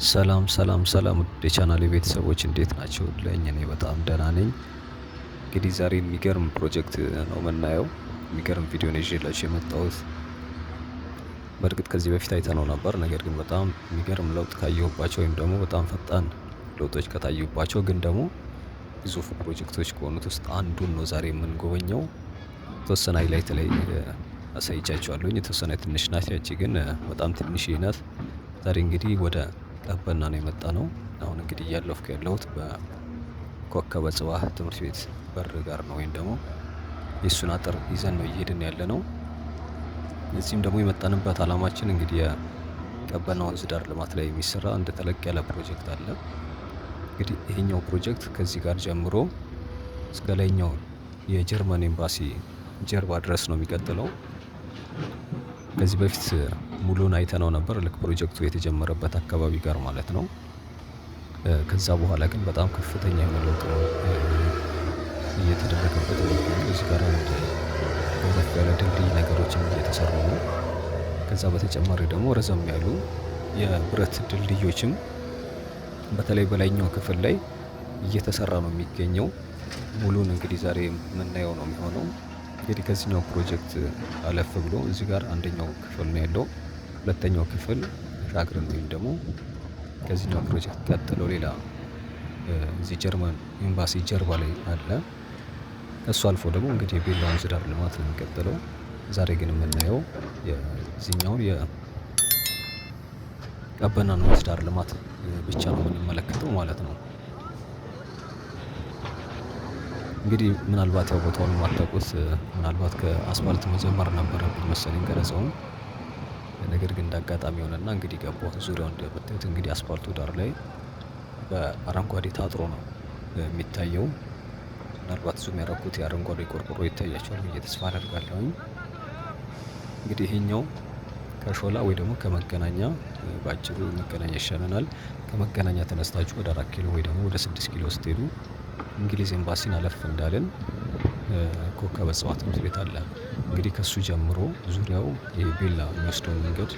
ሰላም ሰላም ሰላም ውድ የቻናሌ ቤተሰቦች እንዴት ናችሁልኝ? እኔ በጣም ደህና ነኝ። እንግዲህ ዛሬ የሚገርም ፕሮጀክት ነው የምናየው። የሚገርም ቪዲዮ ነው ይዤላችሁ የመጣሁት። በእርግጥ ከዚህ በፊት አይተነው ነበር። ነገር ግን በጣም የሚገርም ለውጥ ካየሁባቸው ወይም ደግሞ በጣም ፈጣን ለውጦች ከታዩባቸው ግን ደግሞ ግዙፍ ፕሮጀክቶች ከሆኑት ውስጥ አንዱን ነው ዛሬ የምንጎበኘው። የተወሰነ ሃይላይት ላይ አሳይቻችኋለሁኝ። የተወሰነ ትንሽ ናት፣ ያቺ ግን በጣም ትንሽዬ ናት። ዛሬ እንግዲህ ወደ ቀበና ነው የመጣነው። አሁን እንግዲህ እያለፍኩ ያለሁት በኮከበ ጽባህ ትምህርት ቤት በር ጋር ነው፣ ወይም ደግሞ የእሱን አጥር ይዘን ነው እየሄድን ያለነው። እዚህም ደግሞ የመጣንበት አላማችን እንግዲህ የቀበና ወንዝ ዳር ልማት ላይ የሚሰራ አንድ ተለቅ ያለ ፕሮጀክት አለ። እንግዲህ ይሄኛው ፕሮጀክት ከዚህ ጋር ጀምሮ እስከ ላይኛው የጀርመን ኤምባሲ ጀርባ ድረስ ነው የሚቀጥለው። ከዚህ በፊት ሙሉን አይተነው ነበር፣ ልክ ፕሮጀክቱ የተጀመረበት አካባቢ ጋር ማለት ነው። ከዛ በኋላ ግን በጣም ከፍተኛ የሆነ ለውጥ ነው እየተደረገበት የሚገኘው። እዚህ ጋር አንድ ገዘፍ ያለ ድልድይ ነገሮችን እየተሰሩ ነው። ከዛ በተጨማሪ ደግሞ ረዘም ያሉ የብረት ድልድዮችም በተለይ በላይኛው ክፍል ላይ እየተሰራ ነው የሚገኘው። ሙሉን እንግዲህ ዛሬ የምናየው ነው የሚሆነው። እንግዲህ ከዚህኛው ፕሮጀክት አለፍ ብሎ እዚህ ጋር አንደኛው ክፍል ነው ያለው። ሁለተኛው ክፍል ሻግርን ወይም ደግሞ ከዚህኛው ፕሮጀክት ቀጥሎ ሌላ እዚህ ጀርመን ኤምባሲ ጀርባ ላይ አለ። ከሱ አልፎ ደግሞ እንግዲህ የቤላ ወንዝ ዳር ልማት ነው የሚቀጥለው። ዛሬ ግን የምናየው የዚህኛውን የቀበናን ወንዝ ዳር ልማት ብቻ ነው የምንመለከተው ማለት ነው። እንግዲህ ምናልባት ያው ቦታውን የማታውቁት ምናልባት ከአስፋልት መጀመር ነበረብኝ መሰለኝ ቀረጸውን። ነገር ግን እንዳጋጣሚ ሆነና እንግዲህ ገባሁ። ዙሪያውን እንደምታዩት እንግዲህ አስፋልቱ ዳር ላይ በአረንጓዴ ታጥሮ ነው የሚታየው። ምናልባት ዙም ያደረኩት የአረንጓዴ ቆርቆሮ ይታያቸዋል ብዬ ተስፋ አደርጋለሁኝ። እንግዲህ ይሄኛው ከሾላ ወይ ደግሞ ከመገናኛ በአጭሩ መገናኛ ይሻለናል። ከመገናኛ ተነስታችሁ ወደ 4 ኪሎ ወይ ደግሞ ወደ 6 ኪሎ ስትሄዱ እንግሊዝ ኤምባሲን አለፍ እንዳለን ኮከበ ጽባህ ትምህርት ቤት አለ። እንግዲህ ከሱ ጀምሮ ዙሪያው የቤላ የሚወስደውን መንገድ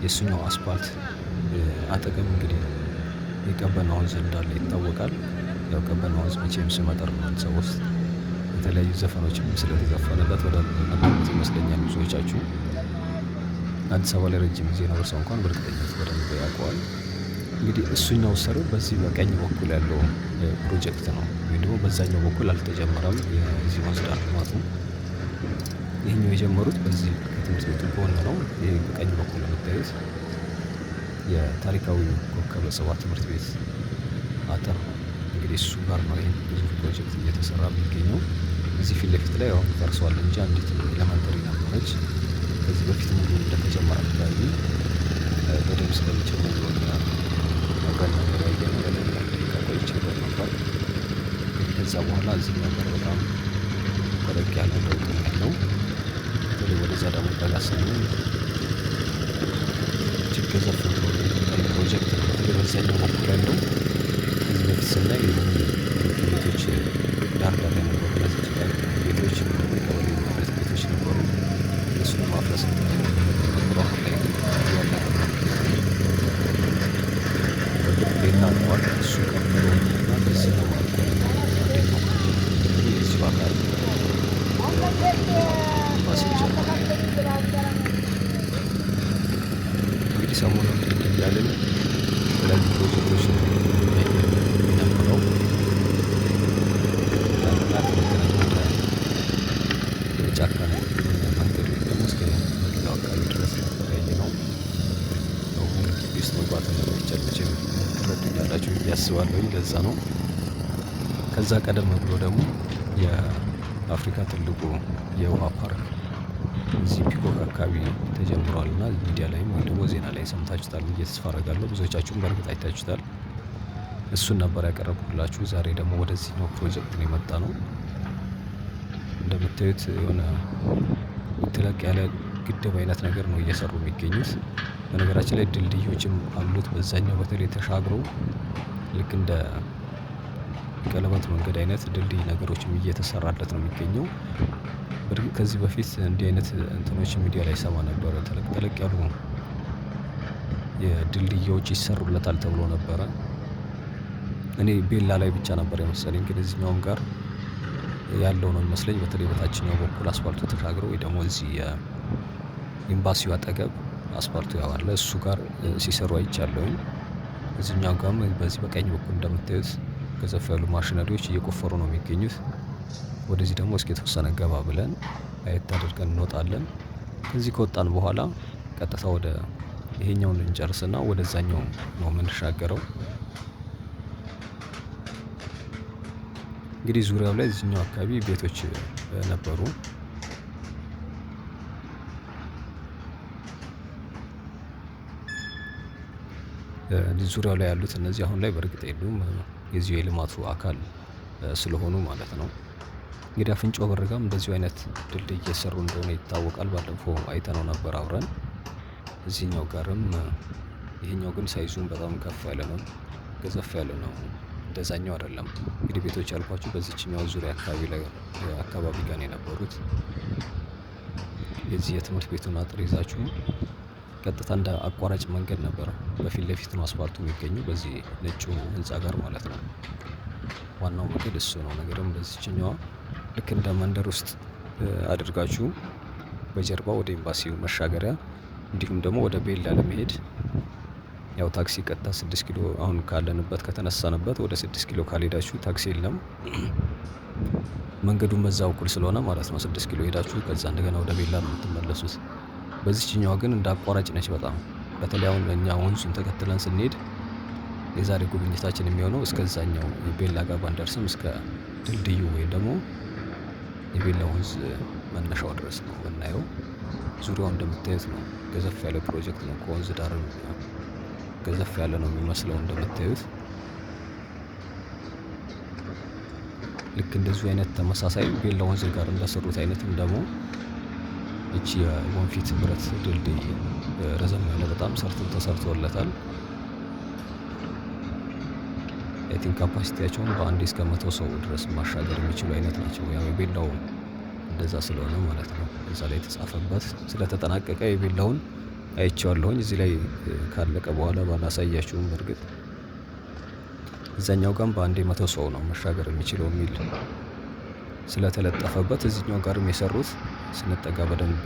የእሱኛው አስፓልት አጠገብ እንግዲህ የቀበና ወንዝ እንዳለ ይታወቃል። ያው ቀበና ወንዝ መቼም ስመጥር ነው አዲስ አበባ ውስጥ የተለያዩ ዘፈኖችም ስለተዘፈነለት ወደ መጣበት ይመስለኛል ብዙዎቻችሁ። አዲስ አበባ ላይ ረጅም ጊዜ ነው ሰው እንኳን በእርግጠኝነት በደንብ ያውቀዋል። እንግዲህ እሱኛው ስር በዚህ በቀኝ በኩል ያለው ፕሮጀክት ነው፣ ወይም ደግሞ በዛኛው በኩል አልተጀመረም የዚህ ወንዝ ዳር ልማት ነው። ይህኛው የጀመሩት በዚህ ከትምህርት ቤቱ ጎን ነው። ይህ በቀኝ በኩል የምታዩት የታሪካዊ ኮከበ ጽባህ ትምህርት ቤት አጥር ነው። እንግዲህ እሱ ጋር ነው ይህ ብዙ ፕሮጀክት እየተሰራ የሚገኘው። እዚህ ፊት ለፊት ላይ አሁን ፈርሷል እንጂ አንዲት ኤሌመንተሪ ነበረች ከዚህ በፊት ሙሉ እንደተጀመረ አካባቢ በደንብ ስለሚችል አብረን ነበር ያየነው። ለሌላ ደቂቃ ቆይቼበት ነበር። እንግዲህ ከዛ በኋላ እዚህ ነገር በጣም ተለቅ ያለ ለውጥ ነው ያለው። በተለይ ወደዛ ደግሞ ጠጋ ስንል እጅግ ገዘፍ ብሎ የሚታይ ፕሮጀክት ነው። በተለይ በዛኛው በኩል ያለው ከዚህ በፊት ስናይ ቤቶች ዳር ዳር የነበሩ እነዚህ ጭቃ ቤቶች ቀበሌ መሬት ቤቶች ነበሩ። እሱን ማፍረስ ነበሩ። አሁን ላይ ግን ያለ ቤት አልቋል። እሱ ቀጥሎ እና በዚህ ነው ማለት ነው። አንደኛው ፕሮጀክት የዚሁ አካል ኤምባሲ ጀርባ እንግዲህ ሰሞኑን እያልን የተለያዩ ፕሮጀክቶች የነበረው ጫካ ነው መንገድ ወይም ደግሞ እስከ መግቢያው አካባቢ ድረስ ነበር ያየነው። ሙሉ ግቢ ውስጥ መግባት እንደሚቻል መቼም ትረዱኛላችሁ ብዬ አስባለሁ። ለዛ ነው። ከዛ ቀደም ብሎ ደግሞ የአፍሪካ ትልቁ የውሃ ፓርክ እዚህ ፒኮክ አካባቢ ተጀምሯል እና ሚዲያ ላይም ወይ ደግሞ ዜና ላይ ሰምታችሁታል ብዬ ተስፋ አደርጋለሁ። ብዙዎቻችሁም በእርግጥ አይታችሁታል። እሱን ነበር ያቀረብኩላችሁ። ዛሬ ደግሞ ወደዚህኛው ፕሮጀክት ነው የመጣ ነው። እንደምታዩት የሆነ ተለቅ ያለ ግድብ አይነት ነገር ነው እየሰሩ የሚገኙት። በነገራችን ላይ ድልድዮችም አሉት በዛኛው በተለይ ተሻግሮ ልክ እንደ ቀለበት መንገድ አይነት ድልድይ ነገሮችም እየተሰራለት ነው የሚገኘው። በእርግጥ ከዚህ በፊት እንዲህ አይነት እንትኖች ሚዲያ ላይ ሰማ ነበረ። ተለቅ ተለቅ ያሉ የድልድዮች ይሰሩለታል ተብሎ ነበረ። እኔ ቤላ ላይ ብቻ ነበር የመሰለኝ፣ ግን እዚህኛውም ጋር ያለው ነው የሚመስለኝ። በተለይ በታችኛው በኩል አስፋልቱ ተሻግሮ ወይ ደግሞ እዚህ የኤምባሲው አጠገብ አስፋልቱ ያው አለ፣ እሱ ጋር ሲሰሩ አይቻለሁኝ። እዚህኛው ጋርም በዚህ በቀኝ በኩል እንደምታዩት ገዘፍ ያሉ ማሽነሪዎች እየቆፈሩ ነው የሚገኙት። ወደዚህ ደግሞ እስኪ የተወሰነ ገባ ብለን አየት አድርገን እንወጣለን። ከዚህ ከወጣን በኋላ ቀጥታ ወደ ይሄኛውን እንጨርስና ወደዛኛው ነው የምንሻገረው። እንግዲህ ዙሪያው ላይ እዚህኛው አካባቢ ቤቶች ነበሩ። ዙሪያው ላይ ያሉት እነዚህ አሁን ላይ በእርግጥ የሉም፣ የዚሁ የልማቱ አካል ስለሆኑ ማለት ነው። እንግዲህ አፍንጮ በር ጋርም እንደዚሁ አይነት ድልድይ እየሰሩ እንደሆነ ይታወቃል። ባለፈው አይተነው ነበር አብረን። እዚህኛው ጋርም ይሄኛው ግን ሳይዙም በጣም ከፍ ያለ ነው፣ ገዘፍ ያለ ነው። እንደዛኛው አይደለም። እንግዲህ ቤቶች ያልኳችሁ በዚህኛው ዙሪያ አካባቢ ጋር ነው የነበሩት። የዚህ የትምህርት ቤቱን አጥር ይዛችሁ ቀጥታ እንደ አቋራጭ መንገድ ነበር። በፊት ለፊት ነው አስፋልቱ የሚገኘው በዚህ ነጩ ህንፃ ጋር ማለት ነው። ዋናው መንገድ እሱ ነው። ነገርም በዚህኛዋ ልክ እንደ መንደር ውስጥ አድርጋችሁ በጀርባ ወደ ኤምባሲው መሻገሪያ እንዲሁም ደግሞ ወደ ቤላ ለመሄድ ያው ታክሲ ቀጥታ 6 ኪሎ አሁን ካለንበት ከተነሳንበት ወደ 6 ኪሎ ካልሄዳችሁ ታክሲ የለም። መንገዱን በዛ በኩል ስለሆነ ማለት ነው 6 ኪሎ ሄዳችሁ ከዛ እንደገና ወደ ቤላ ነው የምትመለሱት። በዚህኛዋ ግን እንደ አቋራጭ ነች በጣም። በተለይ አሁን እኛ ወንዙን ተከትለን ስንሄድ የዛሬ ጉብኝታችን የሚሆነው እስከዛኛው የቤላ ጋር ባንደርስም እስከ ድልድዩ ወይም ደግሞ የቤላ ወንዝ መነሻው ድረስ ነው የምናየው። ዙሪያው እንደምታዩት ነው። ገዘፍ ያለ ፕሮጀክት ነው። ከወንዝ ዳር ገዘፍ ያለ ነው የሚመስለው እንደምታዩት። ልክ እንደዚሁ አይነት ተመሳሳይ ቤላ ወንዝ ጋር እንደሰሩት አይነትም ደግሞ እቺ የወንፊት ብረት ድልድይ ረዘም ያለ በጣም ተሰርቶለታል። አይ ቲንክ ካፓሲቲያቸውን በአንዴ እስከ 100 ሰው ድረስ ማሻገር የሚችሉ አይነት ናቸው። ያው የቤላው እንደዛ ስለሆነ ማለት ነው። እዛ ላይ የተጻፈበት ስለተጠናቀቀ የቤላውን አይቼዋለሁኝ። እዚህ ላይ ካለቀ በኋላ ባላሳያችሁም በእርግጥ እዛኛው ጋርም በአንዴ 100 ሰው ነው መሻገር የሚችለው የሚል ስለተለጠፈበት እዚህኛው ጋርም የሰሩት ስንጠጋ በደንብ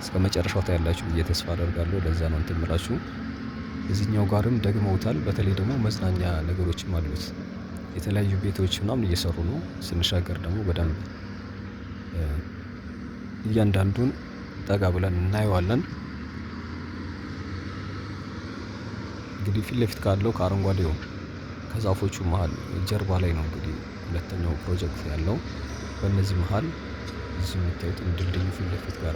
እስከ መጨረሻው ታያላችሁ ብዬ ተስፋ አደርጋለሁ። ለዛ ነው እንትን የምላችሁ። እዚህኛው ጋርም ደግመውታል። በተለይ ደግሞ መዝናኛ ነገሮችም አሉት። የተለያዩ ቤቶች ምናምን እየሰሩ ነው። ስንሻገር ደግሞ በደንብ እያንዳንዱን ጠጋ ብለን እናየዋለን። እንግዲህ ፊት ለፊት ካለው ከአረንጓዴው ከዛፎቹ መሀል ጀርባ ላይ ነው እንግዲህ ሁለተኛው ፕሮጀክት ያለው። በእነዚህ መሀል እዚህ የምታዩት ድልድዩ ፊት ለፊት ጋር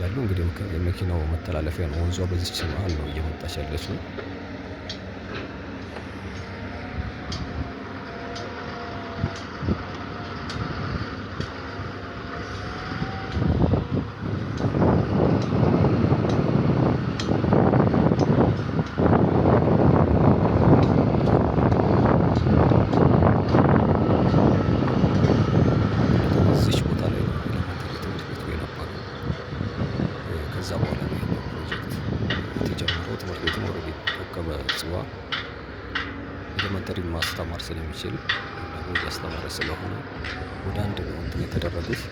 ያለው እንግዲህ የመኪናው መተላለፊያ ነው። ወንዟ በዚች መሀል ነው እየመጣች ያለችው። ከዛ በኋላ ነው ይሄኛው ፕሮጀክት የተጀመረው። ትምህርት ቤቱም ኦልሬዲ ኮከበ ጽባ ኤሌመንተሪ ማስተማር ስለሚችል ደግሞ እያስተማረ ስለሆነ ወደ አንድ ነው እንትን የተደረጉት።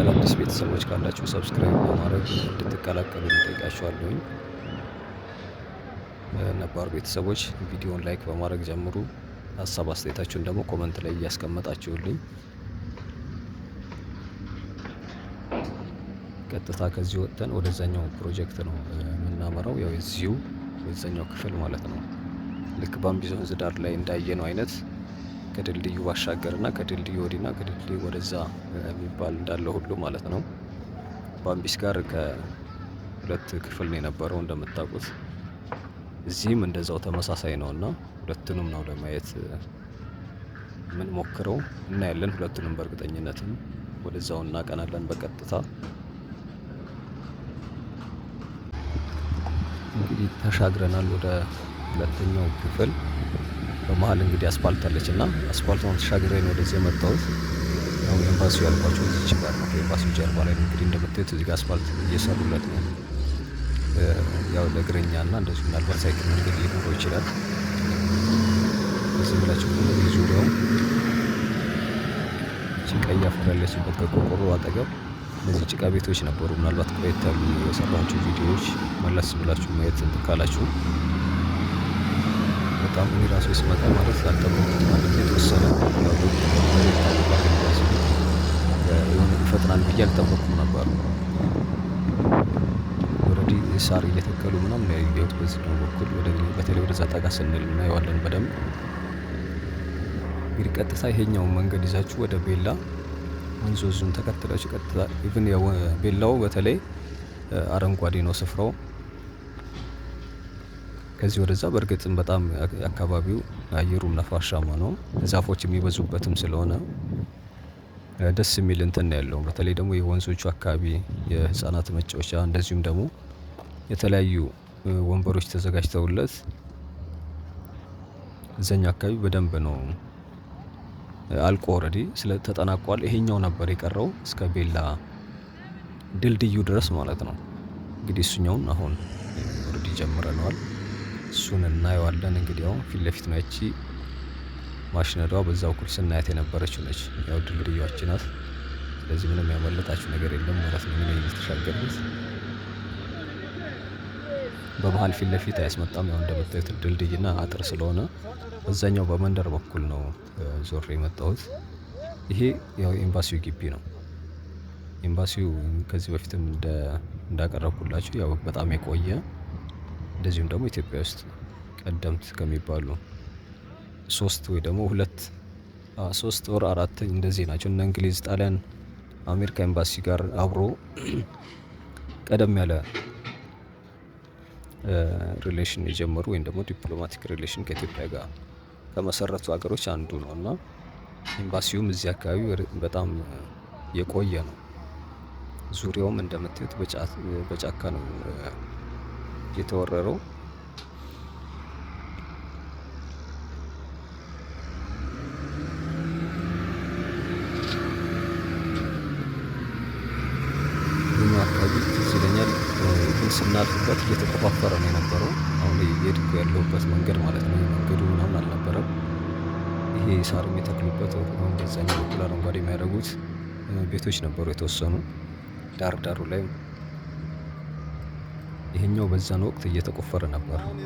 አዳዲስ ቤተሰቦች ካላችሁ ሰብስክራይብ በማድረግ እንድትቀላቀሉ እንጠይቃችኋለሁኝ። ነባር ቤተሰቦች ቪዲዮውን ላይክ በማድረግ ጀምሩ። ሀሳብ አስተያየታችሁን ደግሞ ኮመንት ላይ እያስቀመጣችሁልኝ ቀጥታ ከዚህ ወጥተን ወደዛኛው ፕሮጀክት ነው የምናመራው። ያው እዚሁ ወደዛኛው ክፍል ማለት ነው። ልክ ባምቢስ ወንዝ ዳር ላይ እንዳየነው አይነት ከድልድዩ ባሻገርና ከድልድዩ ወዲና ከድልድዩ ወደዛ የሚባል እንዳለ ሁሉ ማለት ነው። ባምቢስ ጋር ከሁለት ክፍል ነው የነበረው እንደምታውቁት። እዚህም እንደዛው ተመሳሳይ ነው እና ሁለቱንም ነው ለማየት ምን ሞክረው እናያለን። ሁለቱንም በእርግጠኝነትም ወደዛው እናቀናለን በቀጥታ። እንግዲህ ተሻግረናል ወደ ሁለተኛው ክፍል በመሀል እንግዲህ አስፓልት አለች እና አስፓልቷን ተሻግሬ ነው ወደዚህ የመጣሁት። ያው ኤምባሲው ያልኳችሁ እዚች ጋር ነው። ከኤምባሲው ጀርባ ላይ ነው እንግዲህ እንደምታዩት እዚህ ጋር አስፓልት እየሰሩለት ነው። ያው ለእግረኛ እና እንደዚሁ ምናልባት ሳይክል መንገድ ሊኖረው ይችላል። እዚህ ብላችሁ ደግሞ ዙሪያው ጭቃ አፈር ያለችበት ከቆርቆሮ አጠገብ እነዚህ ጭቃ ቤቶች ነበሩ። ምናልባት ቆየት ያሉ የሰራኋቸው ቪዲዮዎች መለስ ብላችሁ ማየት እንትን ካላችሁ በጣም እኔ ራሱ ስመጣ ማለት አልጠበቁት ማለት የተወሰነ ያው ይታወቃል የሆነ ይፈጥናል ብዬ አልጠበኩም ነበር። ኦልሬዲ ሳር እየተከሉ ምናምን ያየሁት በዚህ ነው በኩል በተለይ ወደዛ ጠጋ ስንል እናየዋለን በደንብ። እንግዲህ ቀጥታ ይሄኛውን መንገድ ይዛችሁ ወደ ቤላ ወንዞዙን ተከትላችሁ ቀጥታ ኢቭን ቤላው በተለይ አረንጓዴ ነው ስፍራው። ከዚህ ወደዛ በእርግጥም በጣም አካባቢው አየሩም ነፋሻማ ነው፣ ዛፎች የሚበዙበትም ስለሆነ ደስ የሚል እንትን ያለው። በተለይ ደግሞ የወንዞቹ አካባቢ የህፃናት መጫወቻ እንደዚሁም ደግሞ የተለያዩ ወንበሮች ተዘጋጅተውለት እዛኛው አካባቢ በደንብ ነው አልቆ ኦልሬዲ ስለተጠናቋል። ይሄኛው ነበር የቀረው እስከ ቤላ ድልድዩ ድረስ ማለት ነው። እንግዲህ እሱኛውን አሁን ኦልሬዲ ጀምረነዋል። እሱን እናየዋለን። እንግዲህ አሁን ፊት ለፊት ነው ያቺ ማሽነዷ በዛ በኩል ስናያት የነበረችው ነች። ያው ድልድያችን ናት። ስለዚህ ምንም ያመለጣችሁ ነገር የለም ማለት ነው። ምን እየተሻገርኩት በመሀል ፊት ለፊት አያስመጣም። ያው እንደምታዩት ድልድይና አጥር ስለሆነ በዛኛው በመንደር በኩል ነው ዞር የመጣሁት። ይሄ ያው ኤምባሲው ግቢ ነው። ኤምባሲው ከዚህ በፊትም እንዳቀረብኩላችሁ ያው በጣም የቆየ እንደዚሁም ደግሞ ኢትዮጵያ ውስጥ ቀደምት ከሚባሉ 3 ወይ ደግሞ 3 ወር 4 እንደዚህ ናቸው። እነ እንግሊዝ፣ ጣሊያን፣ አሜሪካ ኤምባሲ ጋር አብሮ ቀደም ያለ ሪሌሽን የጀመሩ ወይም ደግሞ ዲፕሎማቲክ ሪሌሽን ከኢትዮጵያ ጋር ከመሰረቱ ሀገሮች አንዱ ነው እና ኤምባሲውም እዚህ አካባቢ በጣም የቆየ ነው። ዙሪያውም እንደምታዩት በጫካ ነው የተወረረው። ይህኛው አካባቢ ትዝ ይለኛል ግን ስናልፍበት እየተቆፋፈረ ነው የነበረው። አሁን እየሄድኩ ያለሁበት መንገድ ማለት ነው። መንገዱ ምናምን አልነበረም። ይሄ ሳር የሚተክሉበት አሁን በዛኛው በኩል አረንጓዴ የሚያደርጉት ቤቶች ነበሩ የተወሰኑ ዳር ዳሩ ላይ። ይሄኛው በዛን ወቅት እየተቆፈረ ነበር። አሁን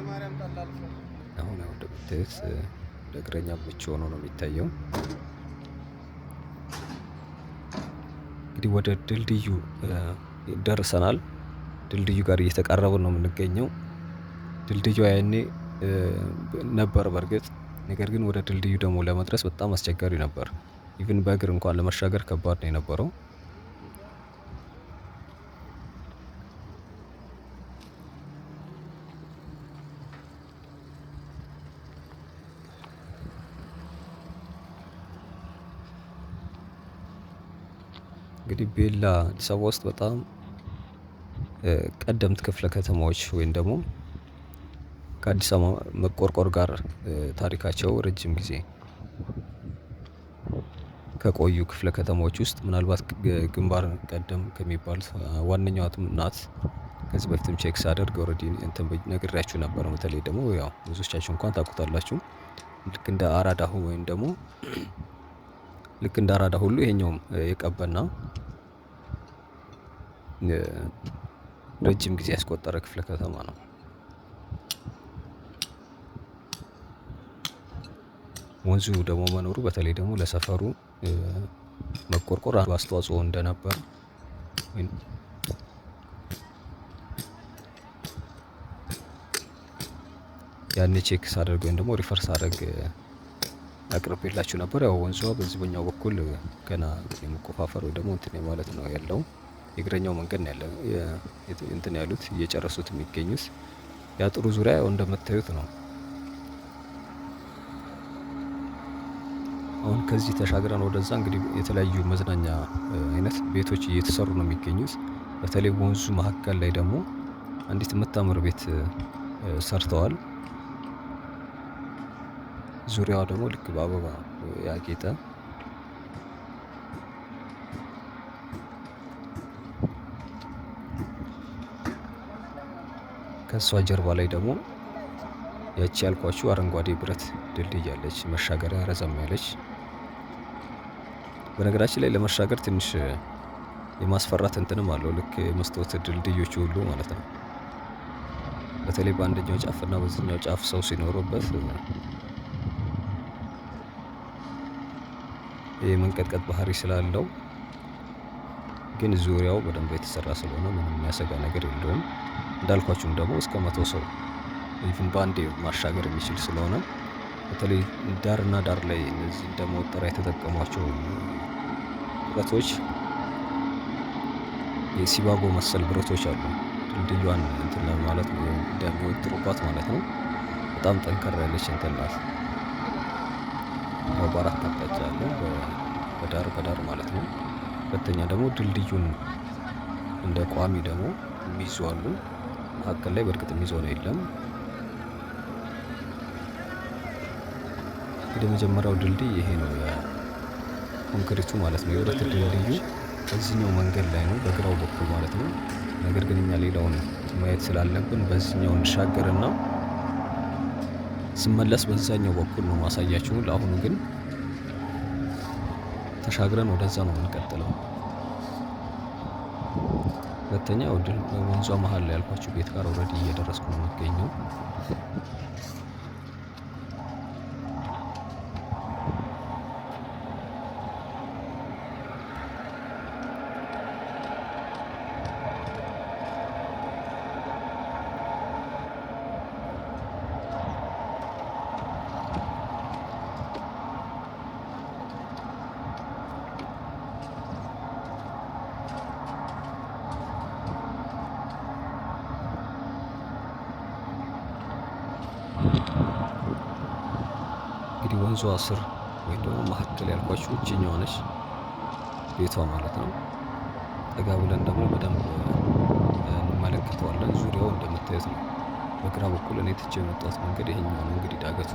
ያው እንደምታዩት ለእግረኛ ምቹ ሆኖ ነው የሚታየው። እንግዲህ ወደ ድልድዩ ደርሰናል። ድልድዩ ጋር እየተቃረብን ነው የምንገኘው። ድልድዩ ያኔ ነበር በእርግጥ፣ ነገር ግን ወደ ድልድዩ ደግሞ ለመድረስ በጣም አስቸጋሪ ነበር። ኢቭን በእግር እንኳን ለመሻገር ከባድ ነው የነበረው። እንግዲህ ቤላ አዲስ አበባ ውስጥ በጣም ቀደምት ክፍለ ከተማዎች ወይም ደግሞ ከአዲስ አበባ መቆርቆር ጋር ታሪካቸው ረጅም ጊዜ ከቆዩ ክፍለ ከተማዎች ውስጥ ምናልባት ግንባር ቀደም ከሚባሉት ዋነኛዋ ናት። ከዚህ በፊትም ቼክ ሳደርግ ኦልሬዲ እንትን ነግሬያችሁ ነበር። በተለይ ደግሞ ያው ብዙዎቻችሁ እንኳን ታውቁታላችሁ። ልክ እንደ አራዳ ወይም ደግሞ ልክ እንደ አራዳ ሁሉ ይሄኛውም የቀበና ረጅም ጊዜ ያስቆጠረ ክፍለ ከተማ ነው። ወንዙ ደግሞ መኖሩ በተለይ ደግሞ ለሰፈሩ መቆርቆር አስተዋጽኦ እንደነበር ያኔ ቼክ ሳደርግ ወይም ደግሞ ሪፈር ሳደርግ አቅርቤላችሁ ነበር። ያው ወንዟ በዚህ በኛው በኩል ገና የመቆፋፈር ወይ ደግሞ እንትን ማለት ነው ያለው። የእግረኛው መንገድ ነው ያለው እንትን ያሉት እየጨረሱት የሚገኙት። የአጥሩ ዙሪያ ያው እንደምታዩት ነው። አሁን ከዚህ ተሻግረን ወደዛ እንግዲህ የተለያዩ መዝናኛ አይነት ቤቶች እየተሰሩ ነው የሚገኙት። በተለይ ወንዙ መካከል ላይ ደግሞ አንዲት የምታምር ቤት ሰርተዋል። ዙሪያዋ ደግሞ ልክ በአበባ ያጌጠ ከእሷ ጀርባ ላይ ደግሞ ያቺ ያልኳችሁ አረንጓዴ ብረት ድልድይ አለች፣ መሻገሪያ ረዘም ያለች። በነገራችን ላይ ለመሻገር ትንሽ የማስፈራት እንትንም አለው፣ ልክ የመስታወት ድልድዮች ሁሉ ማለት ነው። በተለይ በአንደኛው ጫፍ እና በዚህኛው ጫፍ ሰው ሲኖሩበት የመንቀጥቀጥ ባህሪ ስላለው፣ ግን ዙሪያው በደንብ የተሰራ ስለሆነ ምንም የሚያሰጋ ነገር የለውም። እንዳልኳችሁም ደግሞ እስከ 100 ሰው ኢቭን በአንዴ ማሻገር የሚችል ስለሆነ በተለይ ዳርና ዳር ላይ እነዚህ እንደ መወጠሪያ የተጠቀሟቸው ብረቶች የሲባጎ መሰል ብረቶች አሉ። ድልድዩን እንትን ለማለት እንደሚወጥሩባት ማለት ነው። በጣም ጠንከር ያለች እንትን ናት። በአራት አቅጣጫ አለው በዳር በዳር ማለት ነው። ሁለተኛ ደግሞ ድልድዩን እንደ ቋሚ ደግሞ የሚይዙ አሉ። መካከል ላይ በእርግጥ የሚይዘው ነው የለም። እንግዲህ መጀመሪያው ድልድይ ይሄ ነው፣ የኮንክሪቱ ማለት ነው። የብረት ድልድዩ በዚህኛው መንገድ ላይ ነው፣ በግራው በኩል ማለት ነው። ነገር ግን እኛ ሌላውን ማየት ስላለብን በዚህኛው እንሻገርና ስመለስ በዛኛው በኩል ነው ማሳያችሁ። ለአሁኑ ግን ተሻግረን ወደዛ ነው የምንቀጥለው። ሁለተኛ ወንዟ መሀል ላይ ያልኳችሁ ቤት ጋር ኦልሬዲ እየደረስኩ ነው የሚገኘው። እንግዲህ ወንዟ ስር ወይም ደግሞ መካከል ያልኳችሁ እችኛዋ ነች ቤቷ ማለት ነው። ጠጋ ብለን ደግሞ በደንብ እንመለከተዋለን። ዙሪያው እንደምታዩት ነው። በግራ በኩል እኔ ትቼ የመጣሁት መንገድ ይሄኛው ነው። እንግዲህ ዳገቱ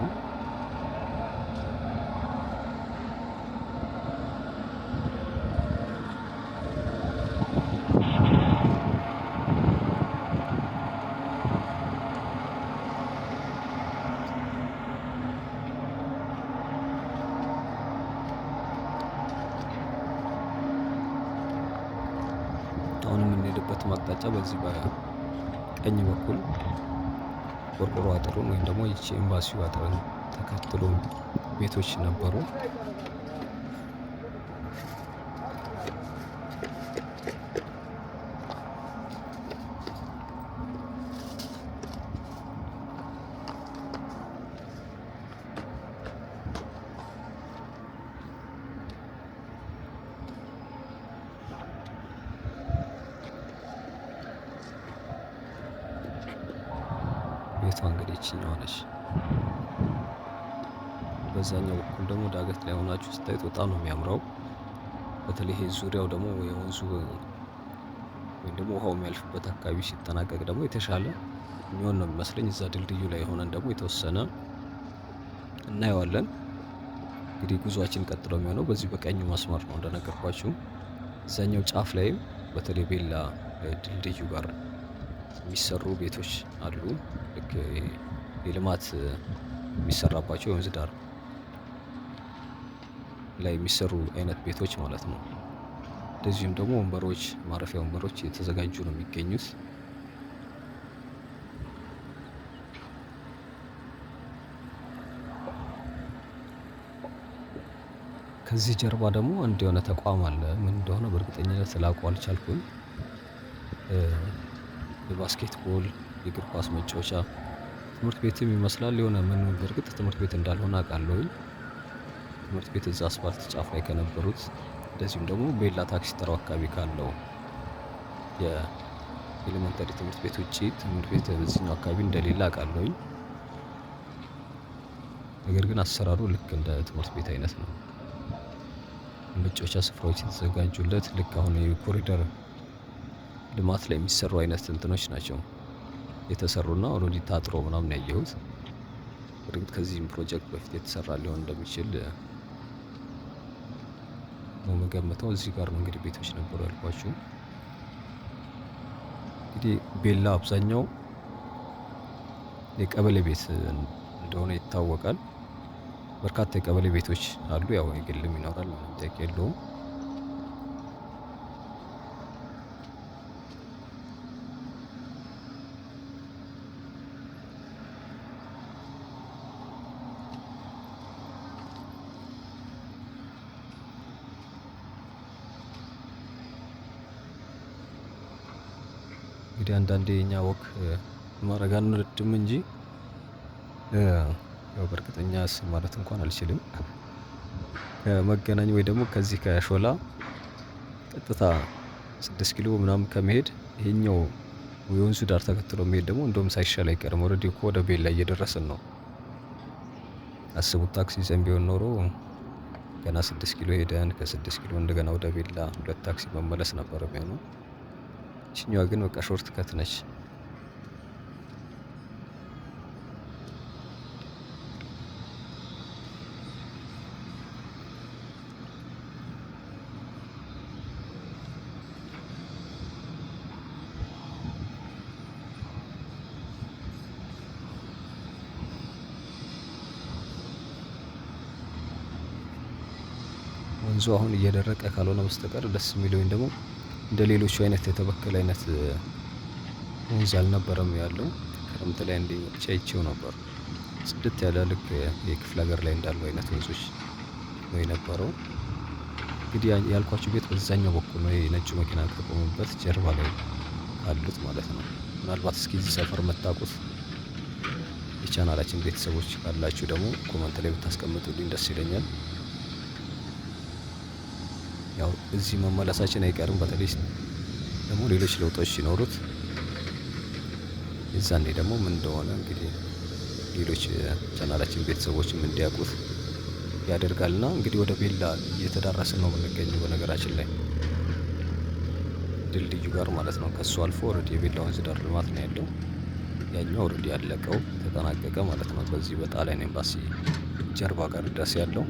አሁን የምንሄድበት አቅጣጫ በዚህ በቀኝ በኩል ቆርቆሮ አጥሩን ወይም ደግሞ ይቺ ኤምባሲው አጥርን ተከትሎ ቤቶች ነበሩ። ቤቷ እንግዲህ ይችኛዋ ነች። በዛኛው በኩል ደግሞ ዳገት ላይ ሆናችሁ ስታዩት በጣም ነው የሚያምረው። በተለይ ይሄ ዙሪያው ደግሞ የወንዙ ወይም ደግሞ ውሃው የሚያልፍበት አካባቢ ሲጠናቀቅ ደግሞ የተሻለ የሚሆን ነው የሚመስለኝ። እዛ ድልድዩ ላይ ሆነን ደግሞ የተወሰነ እናየዋለን። እንግዲህ ጉዟችን ቀጥሎ የሚሆነው በዚህ በቀኙ መስመር ነው እንደነገርኳችሁ። እዛኛው ጫፍ ላይም በተለይ ቤላ ድልድዩ ጋር የሚሰሩ ቤቶች አሉ። ልክ የልማት የሚሰራባቸው የወንዝ ዳር ላይ የሚሰሩ አይነት ቤቶች ማለት ነው። እንደዚሁም ደግሞ ወንበሮች፣ ማረፊያ ወንበሮች የተዘጋጁ ነው የሚገኙት። ከዚህ ጀርባ ደግሞ አንድ የሆነ ተቋም አለ። ምን እንደሆነ በእርግጠኝነት ላውቀው አልቻልኩም። የባስኬትቦል የእግር ኳስ መጫወቻ ትምህርት ቤትም ይመስላል። የሆነ ምን በእርግጥ ትምህርት ቤት እንዳልሆነ አውቃለሁኝ። ትምህርት ቤት እዛ አስፋልት ጫፍ ላይ ከነበሩት፣ እንደዚሁም ደግሞ ቤላ ታክሲ ተራው አካባቢ ካለው የኤሌመንተሪ ትምህርት ቤት ውጭ ትምህርት ቤት በዚህኛው አካባቢ እንደሌለ አውቃለሁኝ። ነገር ግን አሰራሩ ልክ እንደ ትምህርት ቤት አይነት ነው። መጫወቻ ስፍራዎች የተዘጋጁለት ልክ አሁን የኮሪደር ልማት ላይ የሚሰሩ አይነት እንትኖች ናቸው የተሰሩና ኦልሬዲ ታጥሮ ምናምን ያየሁት። በርግጥ ከዚህም ፕሮጀክት በፊት የተሰራ ሊሆን እንደሚችል ነው የምገምተው። እዚህ ጋር ነው እንግዲህ ቤቶች ነበሩ ያልኳችሁ። እንግዲህ ቤላ አብዛኛው የቀበሌ ቤት እንደሆነ ይታወቃል። በርካታ የቀበሌ ቤቶች አሉ። ያው የግልም ይኖራል፣ ምንም ጥያቄ የለውም። እንግዲህ አንዳንዴ የኛ ወክ ማድረግ አንወድም እንጂ ያው በእርግጠኛስ ማለት እንኳን አልችልም። ከመገናኛ ወይ ደግሞ ከዚህ ከሾላ ቀጥታ 6 ኪሎ ምናምን ከመሄድ ይሄኛው የወንዙ ዳር ተከትሎ መሄድ ደግሞ እንደውም ሳይሻል አይቀርም። ኦልሬዲ እኮ ወደ ቤላ እየደረስን ነው። አስቡት፣ ታክሲ ይዘን ቢሆን ኖሮ ገና 6 ኪሎ ሄደን ከ6 ኪሎ እንደገና ወደ ቤላ 2 ታክሲ መመለስ ነበር የሚሆነው። ይችኛዋ ግን በቃ ሾርት ከት ነች። ወንዙ አሁን እየደረቀ ካልሆነ በስተቀር ደስ የሚለው ወይም ደግሞ እንደ ሌሎቹ አይነት የተበከለ አይነት ወንዝ አልነበረም ያለው። ክረምት ላይ እንደ መጥቼ አይቼው ነበር። ጽድት ያለ ልክ የክፍለ ሀገር ላይ እንዳሉ አይነት ወንዞች ነው የነበረው። እንግዲህ ያልኳችሁ ቤት በዛኛው በኩል ነው፣ የነጩ መኪና ከቆሙበት ጀርባ ላይ ካሉት ማለት ነው። ምናልባት እስኪ እዚህ ሰፈር መታቁት የቻናላችን ቤተሰቦች ካላችሁ ደግሞ ኮመንት ላይ ብታስቀምጡልኝ ደስ ይለኛል። ያው እዚህ መመለሳችን አይቀርም። በተለይ ደግሞ ሌሎች ለውጦች ሲኖሩት የዛኔ ደግሞ ምን እንደሆነ እንግዲህ ሌሎች ቻናላችን ቤተሰቦችም እንዲያውቁት ያደርጋልና እንግዲህ ወደ ቤላ እየተዳረስን ነው የምንገኘው። በነገራችን ላይ ድልድዩ ጋር ማለት ነው። ከሱ አልፎ ኦልሬዲ የቤላ ወንዝ ዳር ልማት ነው ያለው። ያኛው ኦልሬዲ ያለቀው ተጠናቀቀ ማለት ነው። በዚህ በጣሊያን ኤምባሲ ጀርባ ጋር ድረስ ያለው።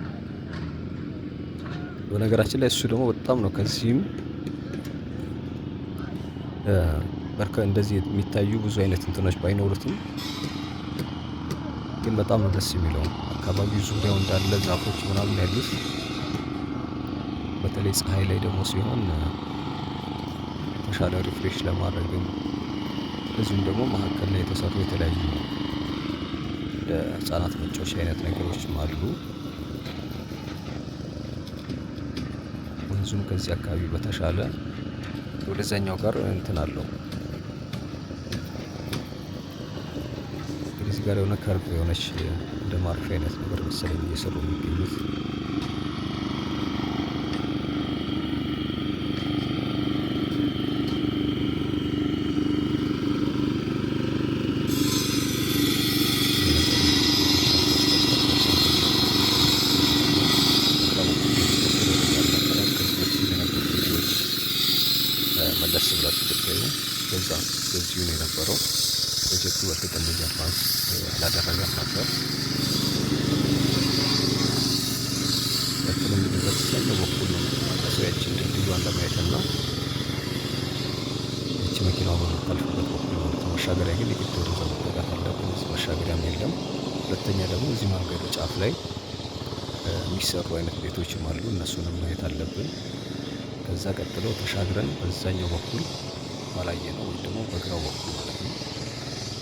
በነገራችን ላይ እሱ ደግሞ በጣም ነው። ከዚህም እንደዚህ የሚታዩ ብዙ አይነት እንትኖች ባይኖሩትም ግን በጣም ነው ደስ የሚለው። አካባቢው ዙሪያው እንዳለ ዛፎች ምናምን ያሉት፣ በተለይ ፀሐይ ላይ ደግሞ ሲሆን የተሻለ ሪፍሬሽ ለማድረግም እዚሁም ደግሞ መካከል ላይ የተሰሩ የተለያዩ ህጻናት መጫወቻ አይነት ነገሮችም አሉ። ወንዙም ከዚህ አካባቢ በተሻለ ወደዛኛው ጋር እንትን አለው። እንግዲህ እዚህ ጋር የሆነ ከርብ የሆነች እንደ ማረፊያ አይነት ነገር መሰለኝ እየሰሩ የሚገኙት። መለስ ብላችሁ ብታዩ በዚሁ ነው የነበረው። ፕሮጀክቱ በእርግጥ እንደዚህ አድቫንስ አላደረገም ነበር። ቀጥሎ እንግዲህ በተሰለ በኩል ነው የምትመለሰው ያችን ድልድዩን ለማየት እና ይቺ መኪናዋ በምታልፍበት በኩል ማለት ነው። መሻገሪያ ግን የግድ ወደዛ መጠጋት አለብን። እዚህ መሻገሪያም የለም። ሁለተኛ ደግሞ እዚህ መንገዱ ጫፍ ላይ የሚሰሩ አይነት ቤቶችም አሉ። እነሱንም ማየት አለብን። ከዛ ቀጥሎ ተሻግረን በዛኛው በኩል ባላየ ነው ወይም ደግሞ በግራው በኩል ማለት ነው፣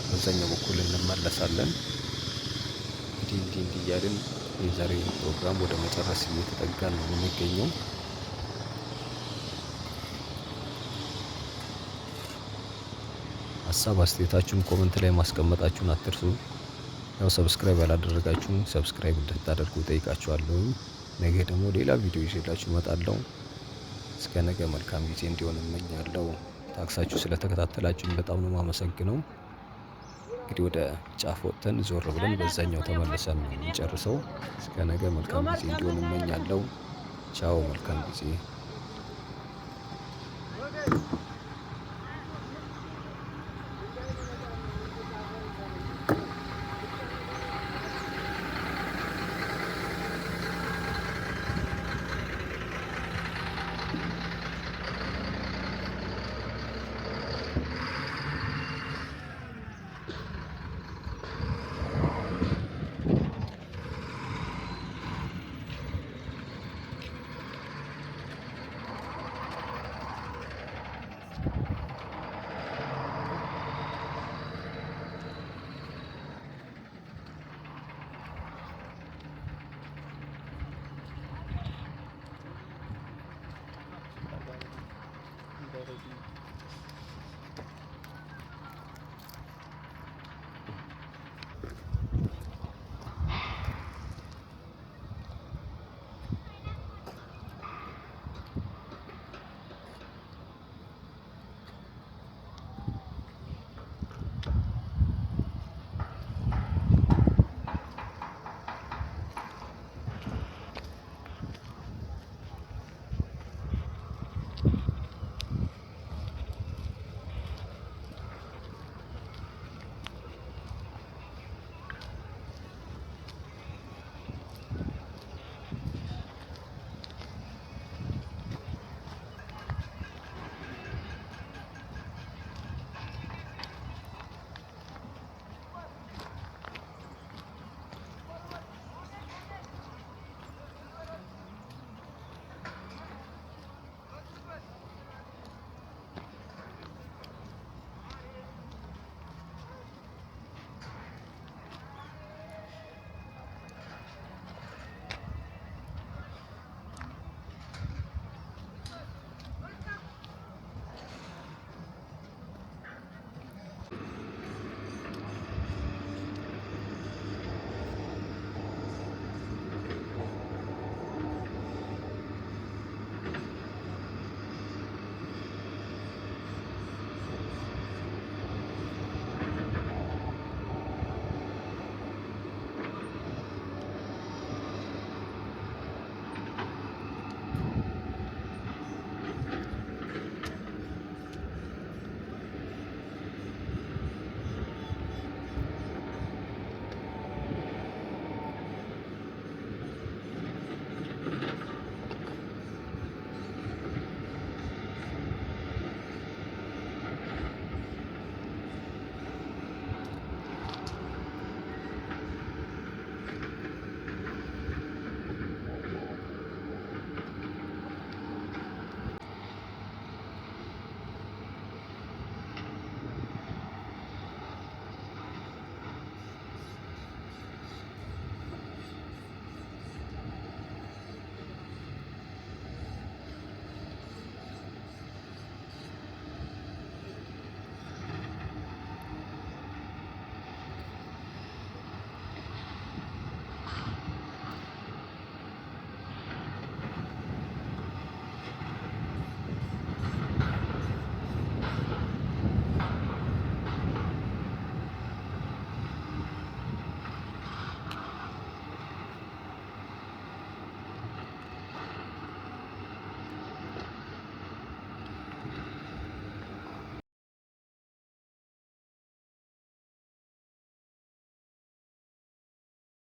በዛኛው በኩል እንመለሳለን። እንዲህ እያልን የዛሬ ፕሮግራም ወደ መጨረስ እየተጠጋን ነው የምንገኘው። ሀሳብ አስተያየታችሁን ኮመንት ላይ ማስቀመጣችሁን አትርሱ። ያው ሰብስክራይብ ያላደረጋችሁን ሰብስክራይብ እንድታደርጉ ጠይቃችኋለሁ። ነገ ደግሞ ሌላ ቪዲዮ ይዤላችሁ እመጣለሁ። እስከ ነገ መልካም ጊዜ እንዲሆን እመኛለሁ። ታክሳችሁ ስለተከታተላችሁኝ በጣም ነው የማመሰግነው። እንግዲህ ወደ ጫፍ ወጥተን ዞር ብለን በዛኛው ተመልሰን ነው የምንጨርሰው። እስከ ነገ መልካም ጊዜ እንዲሆን እመኛለሁ። ቻው፣ መልካም ጊዜ።